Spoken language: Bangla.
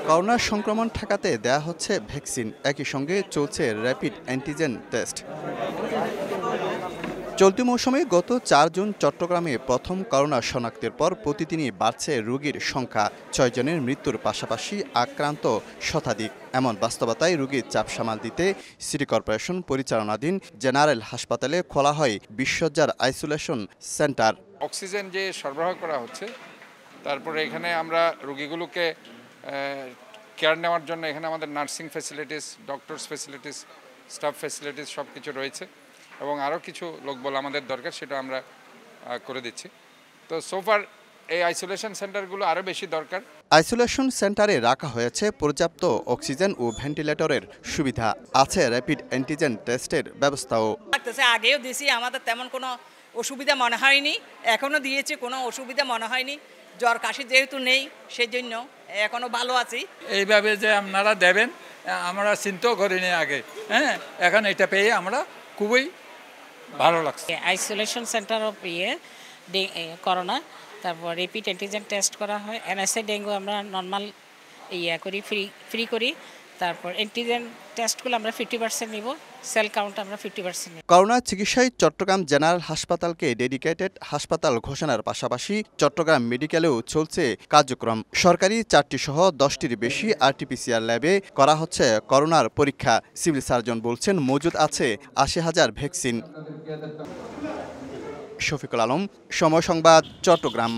করোনা সংক্রমণ ঠেকাতে দেয়া হচ্ছে ভ্যাকসিন, একই সঙ্গে চলছে র্যাপিড অ্যান্টিজেন টেস্ট। চলতি মৌসুমে গত ৪ জুন চট্টগ্রামে প্রথম করোনা শনাক্তের পর প্রতিদিনই বাড়ছে রোগীর সংখ্যা। ৬ জনের মৃত্যুর পাশাপাশি আক্রান্ত শতাধিক। এমন বাস্তবতায় রোগীর চাপ সামাল দিতে সিটি কর্পোরেশন পরিচালনাধীন জেনারেল হাসপাতালে খোলা হয় ২০ শয্যার আইসোলেশন সেন্টার। অক্সিজেন যে সরবরাহ করা হচ্ছে, তারপরে এখানে আমরা রোগীগুলোকে কেয়ার নেওয়ার জন্য এখানে আমাদের nursing facilities, doctors facilities, staff facilities সব কিছু রয়েছে এবং আরও কিছু লোকবল আমাদের দরকার, সেটা আমরা করে দিচ্ছি। তো সোফার এই আইসোলেশন সেন্টারগুলো আরও বেশি দরকার। আইসোলেশন সেন্টারে রাখা হয়েছে পর্যাপ্ত অক্সিজেন ও ভেন্টিলেটরের সুবিধা, আছে র্যাপিড অ্যান্টিজেন টেস্টের ব্যবস্থাও। আগেও দিয়েছি, আমাদের তেমন কোনো অসুবিধা মনে হয়নি, এখনও দিয়েছি, কোনো অসুবিধা মনে হয়নি। জ্বর কাশি যেহেতু নেই, সেই জন্য এখনও ভালো আছি। এইভাবে যে আপনারা দেবেন আমরা চিন্তাও করিনি আগে, হ্যাঁ, এখন এটা পেয়ে আমরা খুবই ভালো লাগছে। আইসোলেশন সেন্টার অফ করোনা, তারপর র্যাপিড অ্যান্টিজেন টেস্ট করা হয়। এনএসএ ডেঙ্গু আমরা নর্মাল করি, ফ্রি করি। তারপর অ্যান্টিজেন টেস্টগুলো আমরা 50% নিব, সেল কাউন্ট আমরা 50% নিব। করোনা চিকিৎসায় চট্টগ্রাম জেনারেল হাসপাতালকে ডেডিকেটেড হাসপাতাল ঘোষণার পাশাপাশি চট্টগ্রাম মেডিকেলেও চলছে কার্যক্রম। সরকারি 4টি সহ 10টির বেশি আরটিপিসিআর ল্যাবে করা হচ্ছে করোনার পরীক্ষা। সিভিল সার্জন বলছেন মজুদ আছে 80,000 ভ্যাকসিন। শফিকুল আলম, সময় সংবাদ, চট্টগ্রাম।